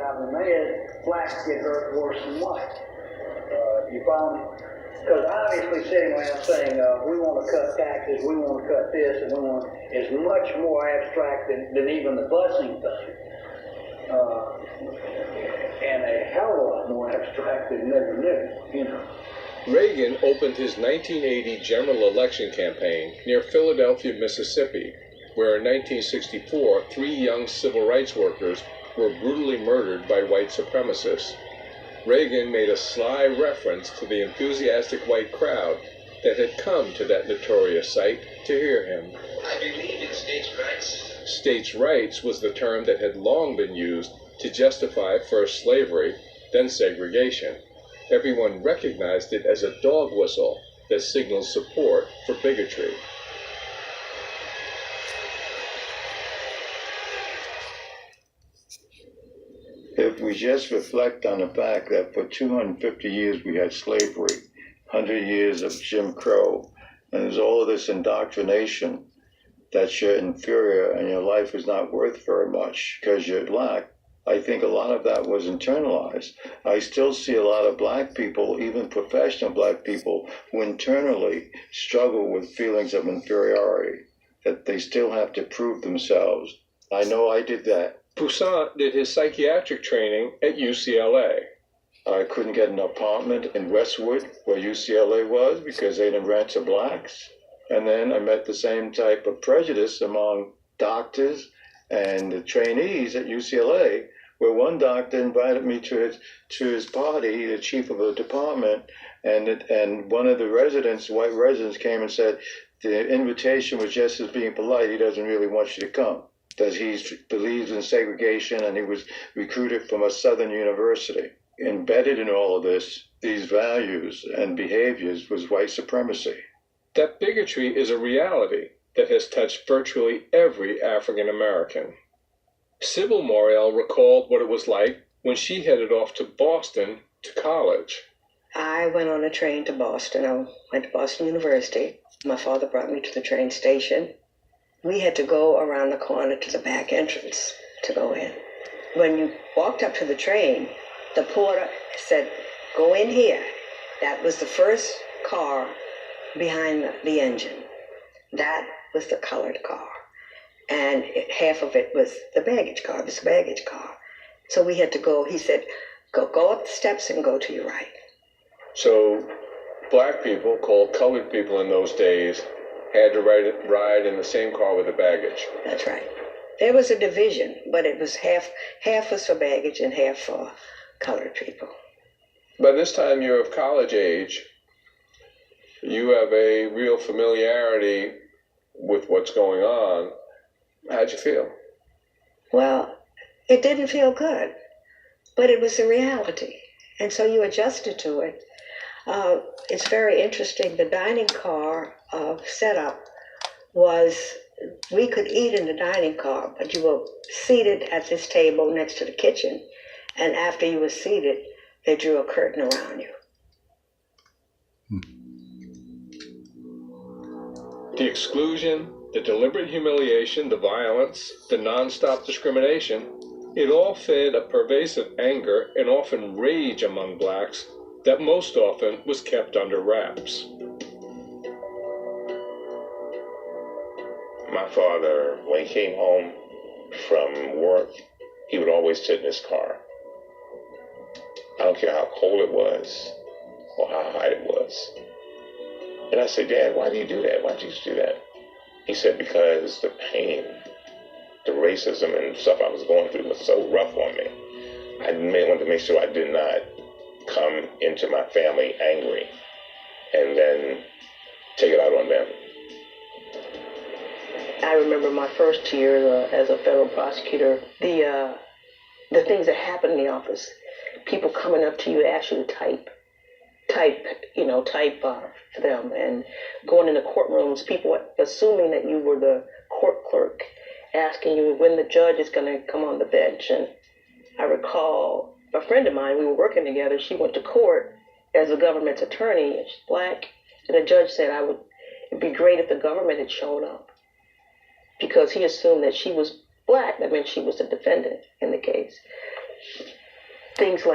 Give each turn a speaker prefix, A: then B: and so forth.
A: I've been made, blacks get hurt worse than white. You follow me? Because obviously sitting around saying, we want to cut taxes, we want to cut this, and we want is much more abstract than even the busing thing. And a hell of a lot more abstract than never knew, you know.
B: Reagan opened his 1980 general election campaign near Philadelphia, Mississippi, where in 1964, 3 young civil rights workers were brutally murdered by white supremacists. Reagan made a sly reference to the enthusiastic white crowd that had come to that notorious site to hear him.
C: I believe in states' rights.
B: States' rights was the term that had long been used to justify first slavery, then segregation. Everyone recognized it as a dog whistle that signaled support for bigotry.
D: If we just reflect on the fact that for 250 years we had slavery, 100 years of Jim Crow, and there's all of this indoctrination that you're inferior and your life is not worth very much because you're black, I think a lot of that was internalized. I still see a lot of black people, even professional black people, who internally struggle with feelings of inferiority, that they still have to prove themselves. I know I did that.
B: Poussaint did his psychiatric training at UCLA.
D: I couldn't get an apartment in Westwood, where UCLA was, because they didn't rent to blacks. And then I met the same type of prejudice among doctors and the trainees at UCLA, where one doctor invited me to his party, the chief of a department, and one of the residents, white residents, came and said the invitation was just as being polite. He doesn't really want you to come, that he believes in segregation, and he was recruited from a southern university. Embedded in all of this, these values and behaviors, was white supremacy.
B: That bigotry is a reality that has touched virtually every African American. Sybil Morrell recalled what it was like when she headed off to Boston to college.
E: I went on a train to Boston. I went to Boston University. My father brought me to the train station. We had to go around the corner to the back entrance to go in. When you walked up to the train, the porter said, "Go in here." That was the first car behind the engine. That was the colored car. And half of it was the baggage car. It was the baggage car. So we had to go, he said, go up the steps and go to your right.
B: So black people, called colored people in those days, had to ride in the same car with the baggage.
E: That's right. There was a division, but it was half was for baggage and half for colored people.
B: By this time you're of college age. You have a real familiarity with what's going on. How'd you feel?
E: Well, it didn't feel good, but it was a reality. And so you adjusted to it. It's very interesting. The dining car setup was, we could eat in the dining car, but you were seated at this table next to the kitchen. And after you were seated, they drew a curtain around you.
B: The exclusion, the deliberate humiliation, the violence, the nonstop discrimination, it all fed a pervasive anger and often rage among blacks that most often was kept under wraps.
C: My father, when he came home from work, he would always sit in his car. I don't care how cold it was or how hot it was. And I said, "Dad, why do you do that? Why did you do that?" He said, "Because the pain, the racism and stuff I was going through was so rough on me. I wanted to make sure I did not come into my family angry and then take it out on them."
F: I remember my first year as a federal prosecutor, the things that happened in the office, people coming up to you, ask you to type for them, and going into courtrooms, people assuming that you were the court clerk, asking you when the judge is going to come on the bench. And I recall a friend of mine, we were working together, she went to court as a government's attorney, and she's black, and the judge said it'd be great if the government had shown up, because he assumed that she was black. That meant she was the defendant in the case. things like